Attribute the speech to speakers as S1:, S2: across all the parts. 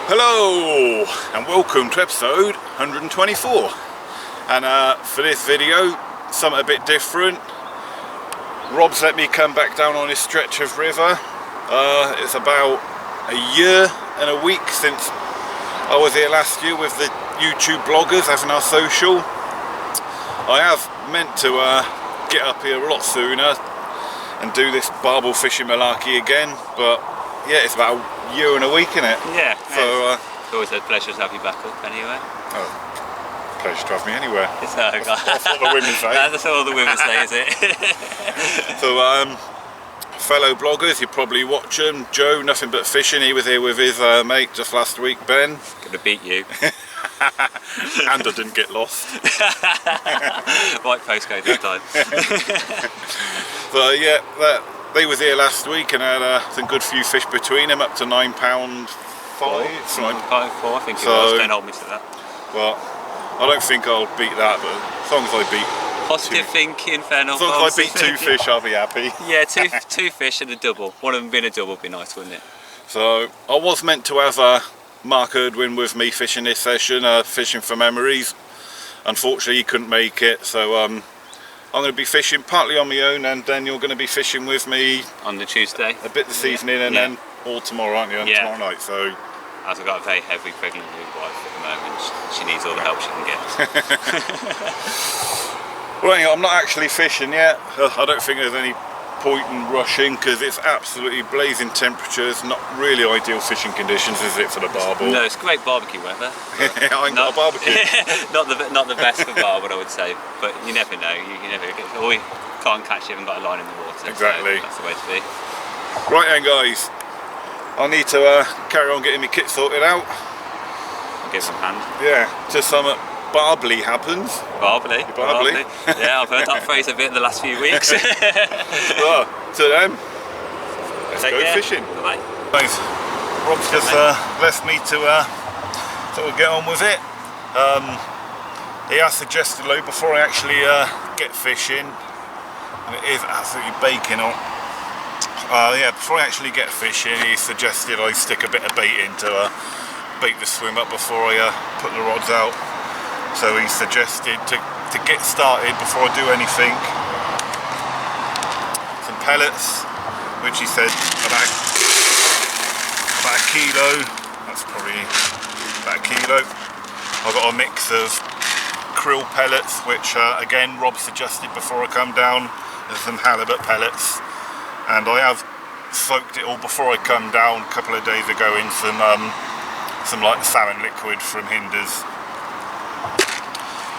S1: Hello and welcome to episode 124, and for this video something a bit different. Rob's let me come back down on this stretch of river. It's about a year and a week since I was here last year with the YouTube bloggers having our social. I have meant to get up here a lot sooner and do this barbel fishing malarkey again, but yeah, it's about a year and a week, isn't it?
S2: Yeah.
S1: So
S2: it's always a pleasure to have you back up anyway.
S1: oh, pleasure to have me anywhere.
S2: That's
S1: what the women say.
S2: That's all the women say, is it?
S1: So fellow bloggers, you probably watch him. Joe, Nothing But Fishing, he was here with his mate just last week, Ben.
S2: Gonna beat you.
S1: And I didn't get lost.
S2: Right postcode this time.
S1: So yeah, they was here last week and had some good few fish between them, up to £9.5.
S2: £9.4, I think it
S1: So-
S2: was. Don't hold me to that.
S1: Well, I don't think I'll beat that, but as long as I beat
S2: Positive thinking, fair enough.
S1: as long as I beat two fish, I'll be happy.
S2: Yeah, two fish and a double. One of them being a double would be nice, wouldn't it?
S1: So I was meant to have Mark Erdwin with me fishing this session, fishing for memories. Unfortunately he couldn't make it, so I'm going to be fishing partly on my own, and then you're going to be fishing with me
S2: On the Tuesday.
S1: a bit this evening and then all tomorrow, aren't you? And tomorrow night. So
S2: As I've got a very heavy pregnant wife at the moment, she needs all the help she can get.
S1: well, anyway, I'm not actually fishing yet. I don't think there's any point in rushing because it's absolutely blazing temperatures, not really ideal fishing conditions, is it, for the barbel?
S2: No, it's great barbecue weather.
S1: I ain't got a barbecue.
S2: not the best for barbel, I would say, but you never know. You never get, or you can't catch it, you haven't got a line in the water.
S1: Exactly.
S2: So that's the way to be.
S1: Right then, guys, I need to carry on getting my kit sorted out.
S2: I'll give them a hand.
S1: Yeah, till some barbely happens.
S2: Barbely.
S1: Barbely.
S2: Yeah, I've heard that phrase a bit in the last few weeks.
S1: Well, to them, let's
S2: Take
S1: go
S2: care.
S1: fishing.
S2: Bye.
S1: Guys, Rob's just left me to sort of get on with it. He has suggested, though, before I actually get fishing, and it is absolutely baking on. Yeah, before I actually get fishing, he suggested I stick a bit of bait in to bait the swim up before I put the rods out. So he suggested to get started before I do anything, some pellets, which he said about a kilo. That's probably about a kilo. I've got a mix of krill pellets, which again Rob suggested before I come down. There's some halibut pellets, and I have soaked it all before I come down a couple of days ago in some like salmon liquid from Hinders.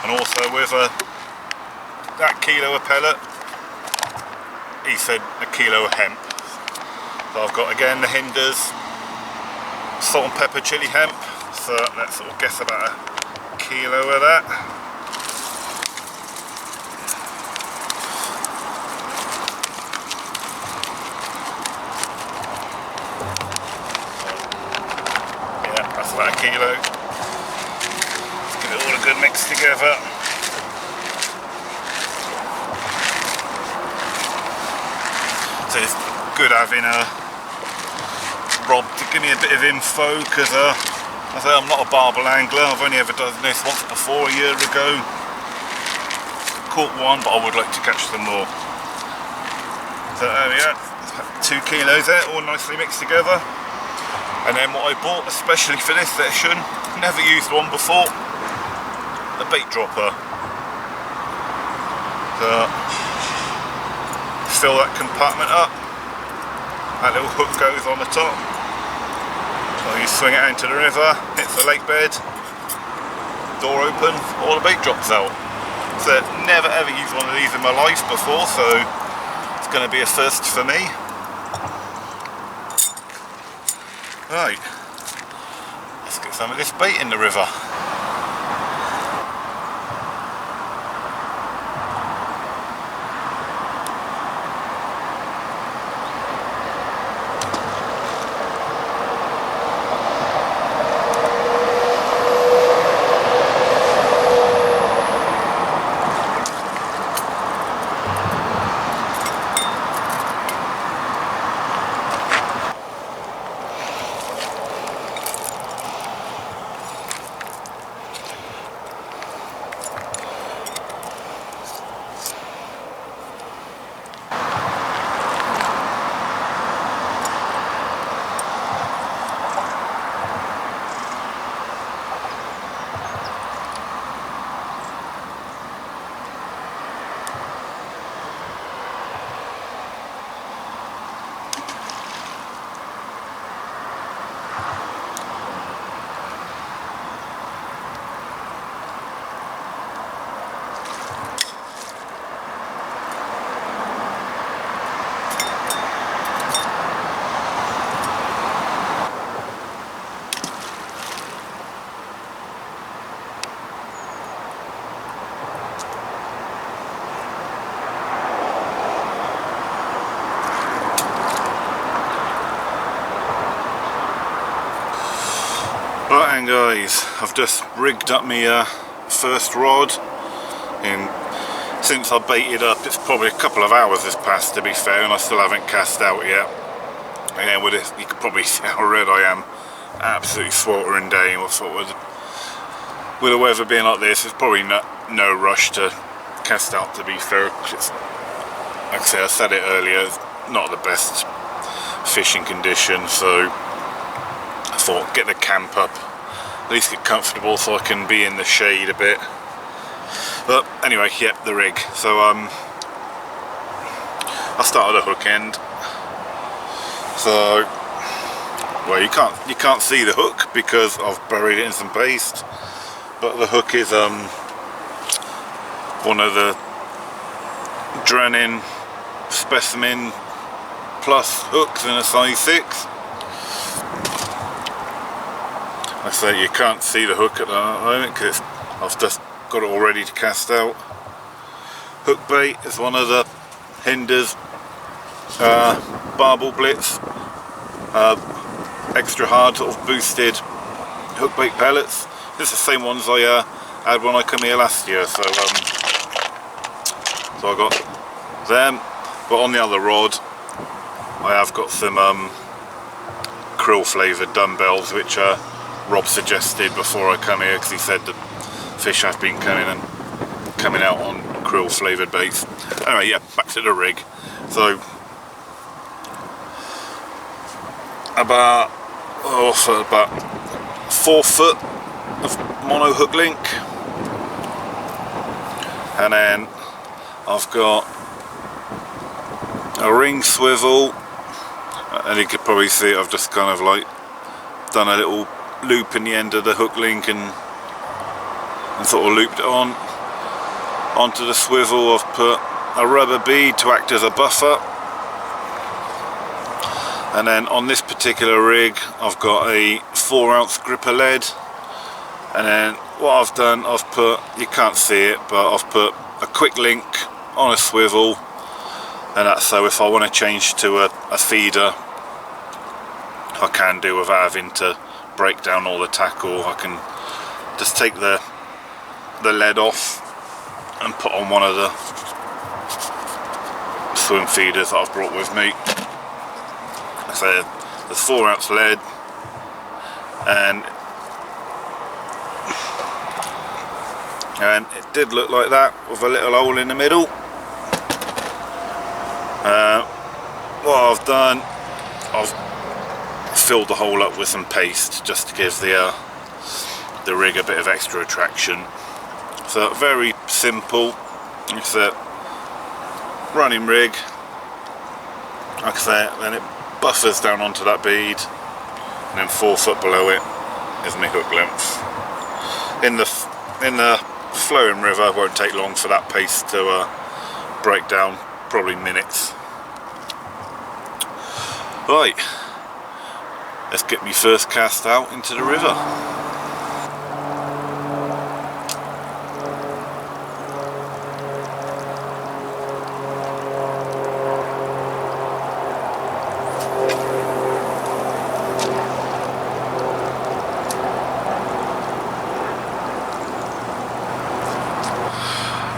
S1: And also with that kilo of pellet, he said a kilo of hemp. So I've got again the Hinders salt and pepper chili hemp, so let's sort of guess about a kilo of that. Yeah, that's about a kilo. Give it all a good mix together. So it's good having Rob to give me a bit of info, because I say I'm not a barbel angler. I've only ever done this once before, a year ago. Caught one, but I would like to catch some more. So there we are, 2 kilos there, all nicely mixed together. And then what I bought especially for this session, never used one before, a bait dropper. So fill that compartment up, that little hook goes on the top, so you swing it out into the river, hits the lake bed, door open, all the bait drops out. So never ever used one of these in my life before, so it's going to be a first for me. Right, let's get some of this bait in the river. Right, and guys, I've just rigged up my first rod. Since I baited up, it's probably a couple of hours has passed, to be fair, and I still haven't cast out yet. Again, with this, you can probably see how red I am. Absolutely sweltering day. I thought with the weather being like this, there's probably no rush to cast out, to be fair. It's, like I said it earlier, it's not the best fishing conditions, so I thought get the camp up, at least get comfortable so I can be in the shade a bit. But anyway, yep, the rig. So I started a hook end. So well, you can't see the hook because I've buried it in some paste. But the hook is one of the Drennan Specimen Plus hooks in a size 6. I say you can't see the hook at the moment because I've just got it all ready to cast out. Hook bait is one of the Hinder's Barbel Blitz extra hard sort of boosted hook bait pellets. It's the same ones I had when I come here last year, so I got them. But on the other rod I have got some krill flavoured dumbbells, which Rob suggested before I come here because he said the fish have been coming out on krill flavoured baits. Anyway, yeah, back to the rig. So about 4 foot of mono hook link, and then I've got a ring swivel, and you could probably see it, I've just kind of like done a little loop in the end of the hook link and sort of looped it onto the swivel. I've put a rubber bead to act as a buffer, and then on this particular rig I've got a 4-ounce gripper lead. And then what I've done, I've put, you can't see it, but I've put a quick link on a swivel, and that's so if I want to change to a feeder I can do without having to break down all the tackle. I can just take the lead off and put on one of the swim feeders that I've brought with me. So there's 4-ounce lead, and it did look like that with a little hole in the middle. What I've done, I've filled the hole up with some paste just to give the rig a bit of extra attraction. So very simple. It's a running rig, like I say, then it buffers down onto that bead, and then 4 foot below it is my hook length. In the flowing river, it won't take long for that paste to break down, probably minutes. Right, let's get me first cast out into the river.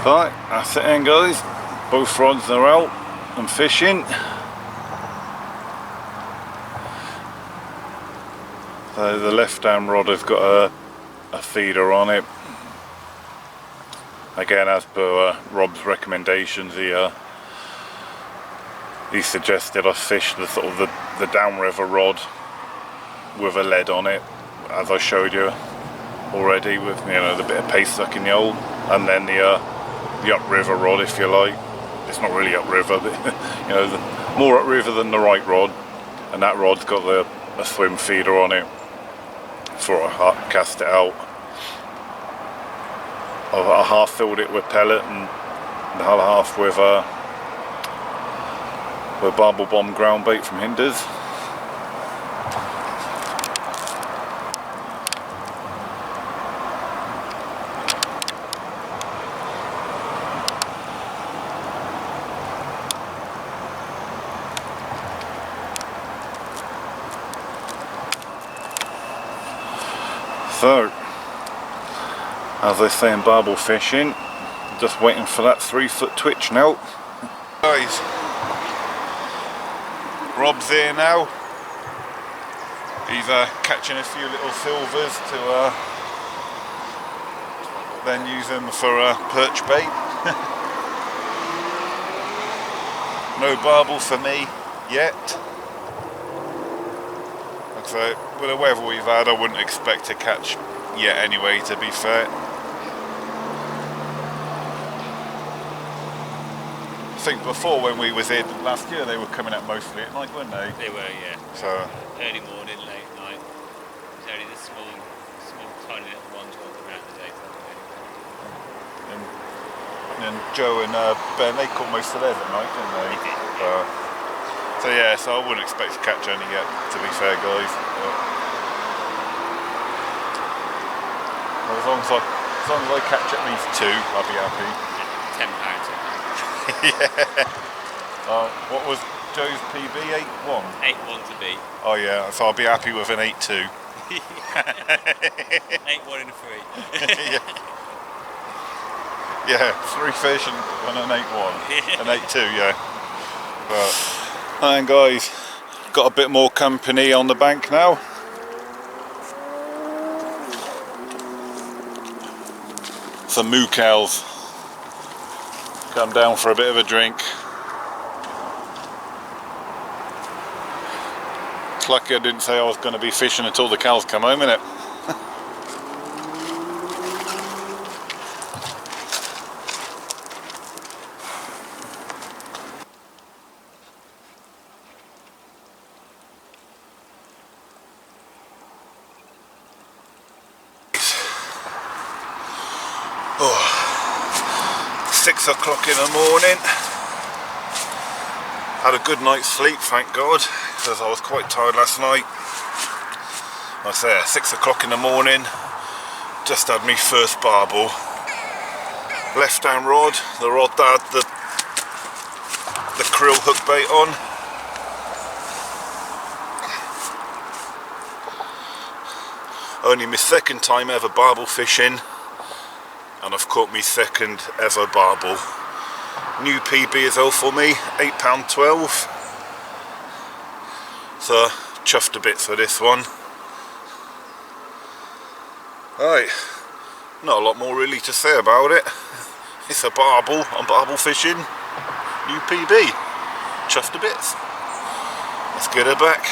S1: Right, that's it then guys, both rods are out and fishing. So the left hand rod has got a feeder on it. Again, as per Rob's recommendations, he suggested I fish the sort of the downriver rod with a lead on it, as I showed you already, with the bit of paste stuck in the hole, and then the upriver rod, if you like. It's not really upriver, but the more upriver than the right rod, and that rod's got a swim feeder on it before I cast it out. I half filled it with pellet and the other half with Barbel Bomb ground bait from Hinder's. So, as they say in barbel fishing, just waiting for that 3-foot twitch now. Guys, Rob's here now. He's catching a few little silvers to then use them for perch bait. No barbel for me yet. So with the weather we've had, I wouldn't expect to catch yet anyway, to be fair. I think before, when we was here last year, they were coming out mostly at night, weren't they?
S2: They were, yeah.
S1: So
S2: early morning, late night. It's only the small, tiny little ones walking around the daytime.
S1: and Joe and Ben, they caught most of theirs at night, didn't they?
S2: They did, yeah.
S1: So yeah, so I wouldn't expect to catch any yet, to be fair, guys. But as long as I catch at least 2, I'll be happy.
S2: £10.
S1: Yeah. What was Joe's PB? 8-1?
S2: 8-1 to beat.
S1: Oh yeah, so I'll be happy with an 8-2.
S2: 8-1 and a 3.
S1: Yeah, 3 fish and an 8-1. An 8-2, yeah. But, and guys, got a bit more company on the bank now. Some moo cows come down for a bit of a drink. It's lucky I didn't say I was going to be fishing until the cows come home, innit? Oh, 6 o'clock in the morning. Had a good night's sleep, thank God, because I was quite tired last night. I say 6 o'clock in the morning, just had me first barbel. Left hand rod, the rod that had the krill hook bait on. Only my second time ever barbel fishing, and I've caught me second ever barbel. New PB as well for me, £8.12. So chuffed a bit for this one. Right, not a lot more really to say about it. It's a barbel on barbel fishing. New PB, chuffed a bit. Let's get her back.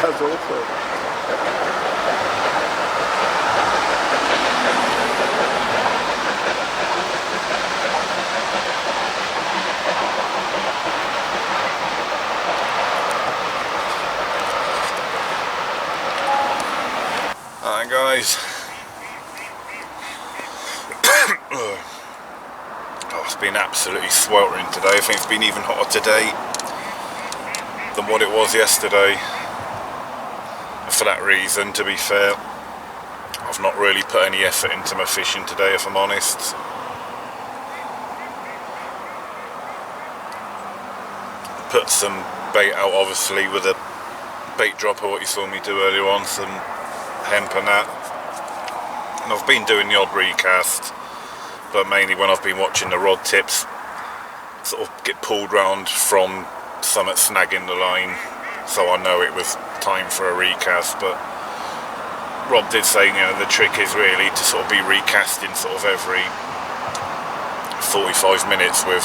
S1: That's awesome. Alright guys. Oh, it's been absolutely sweltering today. I think it's been even hotter today than what it was yesterday. For that reason, to be fair, I've not really put any effort into my fishing today, if I'm honest. Put some bait out, obviously, with a bait dropper, what you saw me do earlier on, some hemp and that. And I've been doing the odd recast, but mainly when I've been watching the rod tips sort of get pulled round from something snagging the line, so I know it was time for a recast. But Rob did say, you know, the trick is really to sort of be recasting sort of every 45 minutes with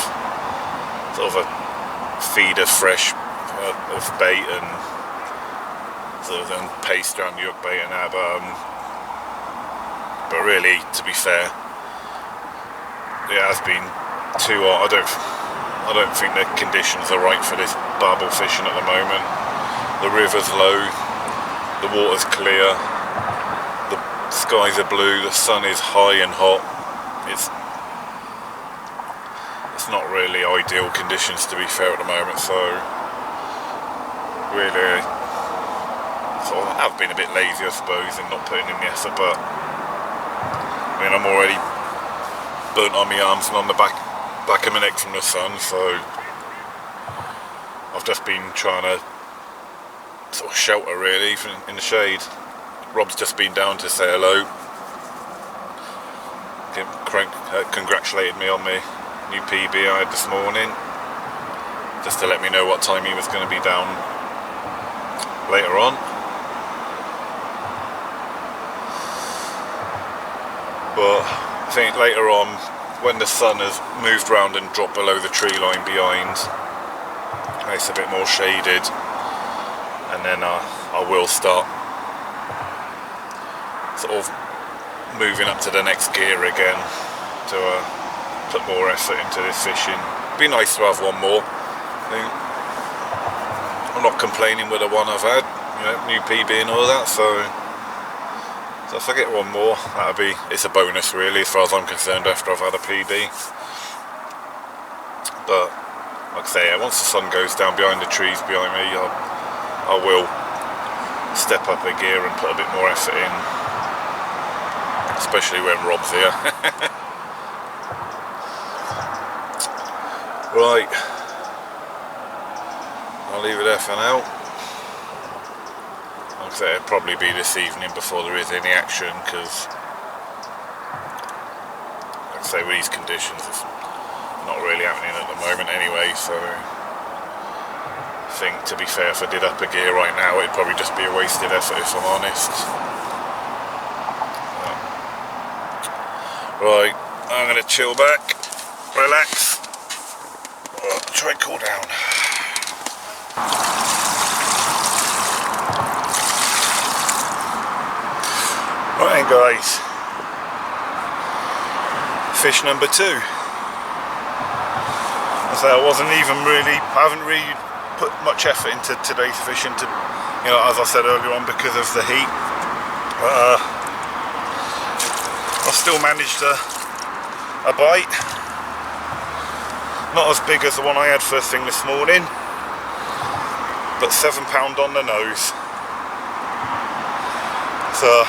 S1: sort of a feed of fresh of bait and sort of then paste around the hook bait and that. But really, to be fair, it has been too hot. I don't think the conditions are right for this barbel fishing at the moment. The river's low, the water's clear, the skies are blue, the sun is high and hot. It's not really ideal conditions, to be fair, at the moment. So really, sort of, I've been a bit lazy, I suppose, in not putting in the effort. But I mean, I'm already burnt on my arms and on the back of my neck from the sun, so I've just been trying to sort of shelter really in the shade. Rob's just been down to say hello, congratulated me on my new PB I had this morning, just to let me know what time he was going to be down later on. But I think later on, when the sun has moved round and dropped below the tree line behind, it's a bit more shaded, and then I will start sort of moving up to the next gear again to put more effort into this fishing. Be nice to have one more. I'm not complaining with the one I've had, you know, new PB and all that, so if I get one more, it's a bonus really, as far as I'm concerned, after I've had a PB. But like I say, once the sun goes down behind the trees behind me, I will step up a gear and put a bit more effort in, especially when Rob's here. Right, I'll leave it there for now. Like I say, it'll probably be this evening before there is any action, because like I say, with these conditions it's not really happening at the moment anyway, so I think, to be fair, if I did up a gear right now it'd probably just be a wasted effort, if I'm honest. Right, I'm going to chill back, relax, try and cool down. Right then, guys, fish number 2. I haven't really put much effort into today's fishing, to, you know, as I said earlier on, because of the heat. I still managed a bite, not as big as the one I had first thing this morning, but £7 on the nose. So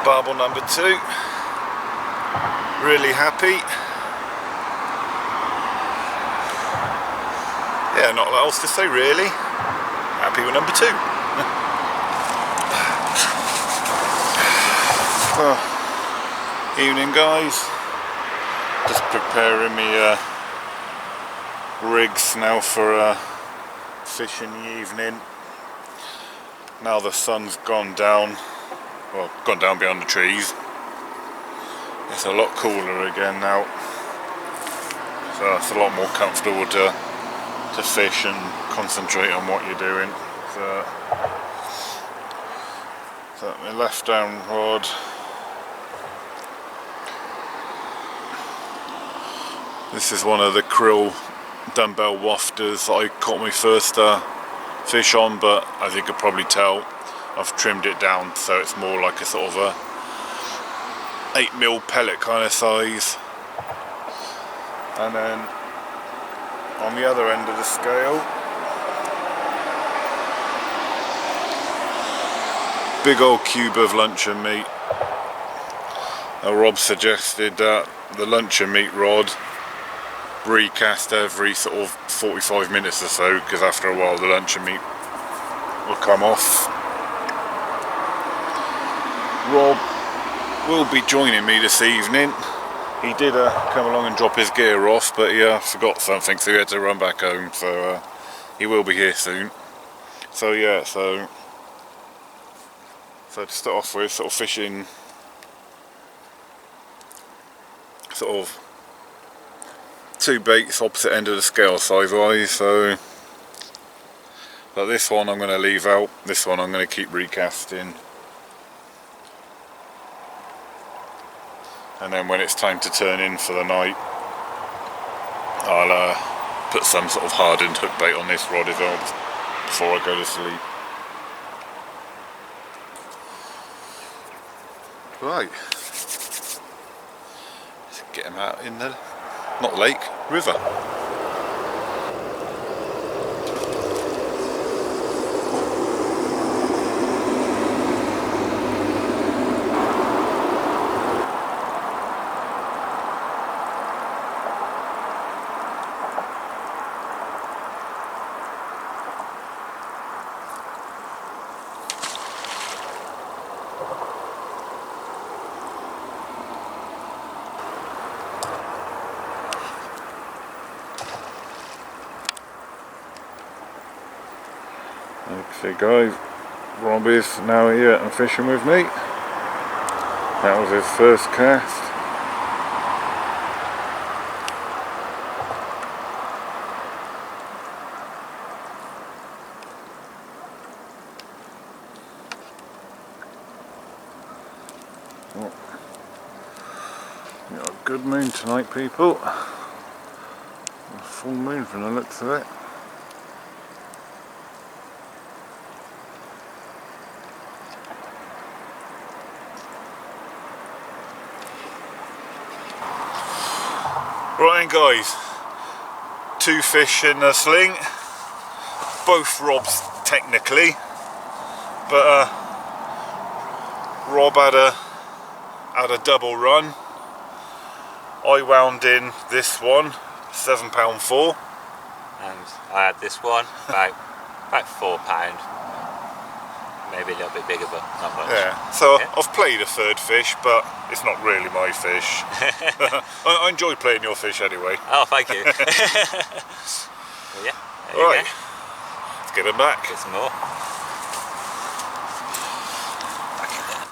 S1: barbel number 2, really happy. Yeah, not a lot else to say really. Happy with number 2. Evening, guys. Just preparing me rigs now for fish in the evening. Now the sun's gone down. Well, gone down beyond the trees. It's a lot cooler again now, so it's a lot more comfortable to fish and concentrate on what you're doing. So my left down rod. This is one of the krill dumbbell wafters that I caught my first fish on, but as you could probably tell, I've trimmed it down so it's more like a sort of a 8mm pellet kind of size. And then on the other end of the scale, big old cube of luncheon meat. Now Rob suggested that the luncheon meat rod recast every sort of 45 minutes or so, because after a while the luncheon meat will come off. Rob will be joining me this evening. He did come along and drop his gear off, but he forgot something, so he had to run back home, so he will be here soon. So yeah, so to start off with, sort of fishing sort of two baits opposite end of the scale size wise, so but this one I'm going to leave out, this one I'm going to keep recasting, and then when it's time to turn in for the night I'll put some sort of hardened hook bait on this rod as well before I go to sleep. Right, let's get them out in the, not lake, river. Okay guys, Rob is now here and fishing with me. That was his first cast. Oh. Got a good moon tonight, people. A full moon from the looks of it. Right then guys, two fish in a sling, both Rob's technically, but Rob had a double run. I wound in this one, £7.4,
S2: And I had this one, about £4. Maybe a little bit bigger, but not much.
S1: Yeah, so
S2: Yeah.
S1: I've played a third fish, but it's not really my fish. I enjoy playing your fish anyway.
S2: Oh, thank you. Well, yeah, there you
S1: Right,
S2: go.
S1: let's get them back.
S2: Get some more.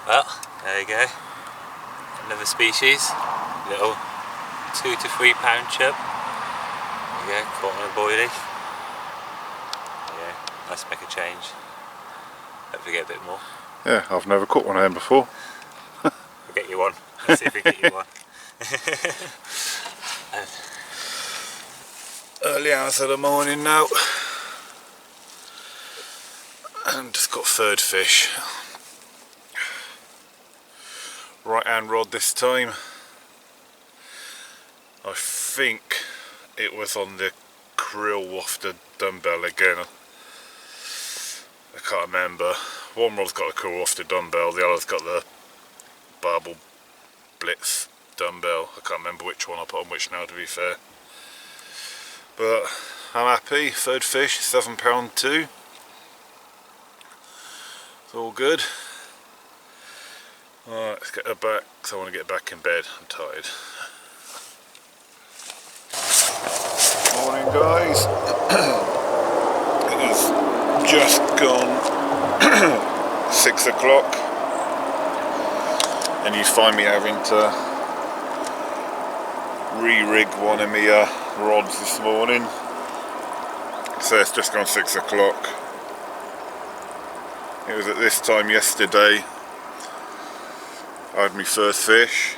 S2: Well, there you go. Another species. Little 2 to 3 pound chub. There you go, caught on a boilie. Yeah, let's make a change. Hopefully get a bit more.
S1: Yeah, I've never caught one of them before.
S2: We'll get you one. Let's see if we get you one.
S1: Early hours of the morning now. And just got third fish. Right hand rod this time. I think it was on the krill wafted dumbbell again. I can't remember. One rod's got a krill wafted dumbbell, the other's got the Barbel Blitz dumbbell. I can't remember which one I put on which now, to be fair. But I'm happy. Third fish, £7.2. It's all good. Alright, let's get her back because I want to get back in bed. I'm tired. Morning guys. It has just gone 6 o'clock and you find me having to re-rig one of my rods this morning. So it's just gone 6 o'clock. It was at this time yesterday I had my first fish,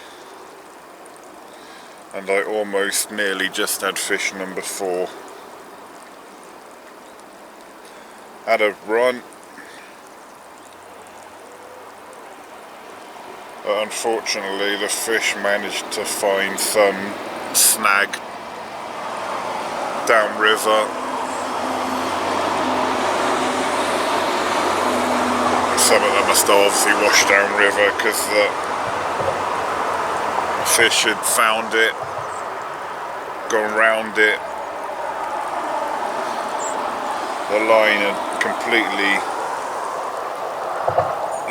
S1: and I almost nearly just had fish number 4. Had a run, but unfortunately the fish managed to find some snag downriver. Some of them must have obviously washed downriver because the fish had found it, gone round it, the line had completely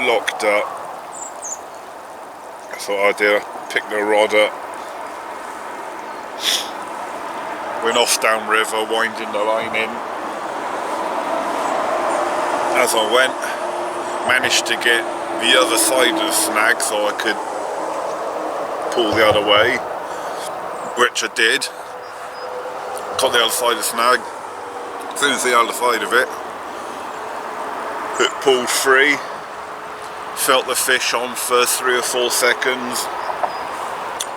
S1: locked up. That's what I did. I picked the rod up, went off downriver, winding the line in. As I went, managed to get the other side of the snag so I could pull the other way, which I did. Got the other side of the snag. As soon as the other side of it, it pulled free. Felt the fish on for 3 or 4 seconds,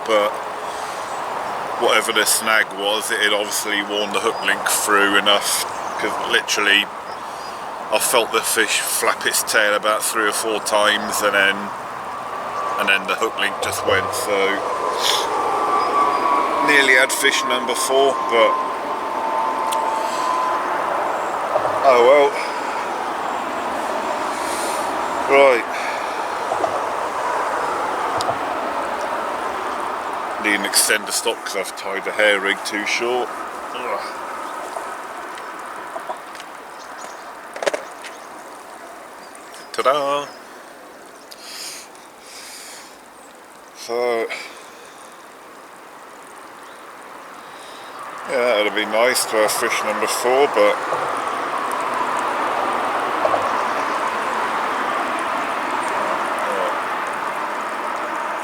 S1: but whatever the snag was, it had obviously worn the hook link through enough, because literally I felt the fish flap its tail about 3 or 4 times, and then the hook link just went. So nearly had fish number 4, but oh well. Right. Need an extender stop because I've tied the hair rig too short. Ugh. Ta-da! So yeah, that would be nice to have fish number 4, but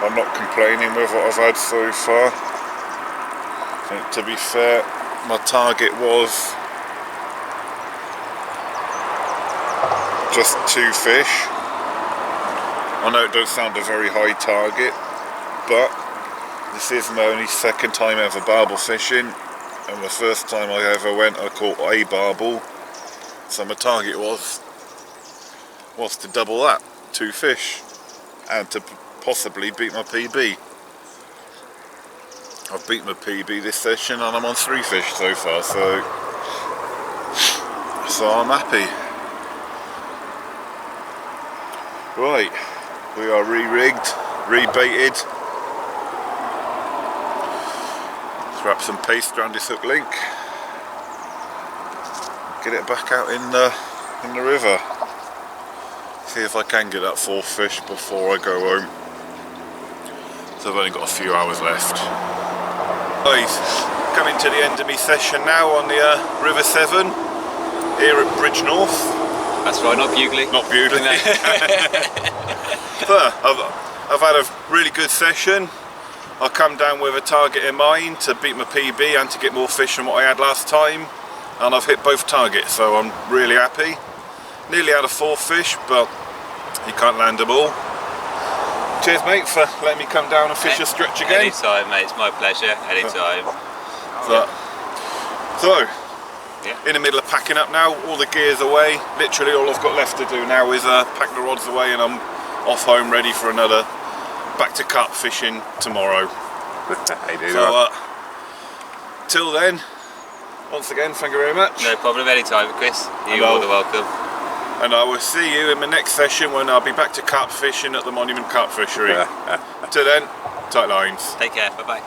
S1: I'm not complaining with what I've had so far. And to be fair, my target was just 2 fish. I know it does sound a very high target, but this is my only second time ever barbel fishing, and the first time I ever went I caught a barbel, so my target was to double that, 2 fish, and to possibly beat my PB. I've beat my PB this session and I'm on 3 fish so far, so I'm happy. Right, we are re-rigged, re-baited. Let's wrap some paste around this hook link. Get it back out in the river. See if I can get that 4th fish before I go home. So I've only got a few hours left. Guys, coming to the end of my session now on the River Severn here at Bridge North.
S2: That's right, not Bugling.
S1: Not Bugling. So, I've had a really good session. I come down with a target in mind to beat my PB and to get more fish than what I had last time, and I've hit both targets, so I'm really happy. Nearly had a 4th fish, but you can't land them all. Cheers mate for letting me come down and fish a stretch again.
S2: Anytime mate, it's my pleasure, anytime.
S1: So in the middle of packing up now, all the gear's away. Literally all I've got left to do now is pack the rods away, and I'm off home ready for another back to carp fishing tomorrow. So till then, once again thank you very much.
S2: No problem, anytime Chris, you're more than welcome.
S1: And I will see you in my next session when I'll be back to carp fishing at the Monument Carp Fishery. Till then, tight lines.
S2: Take care, bye bye.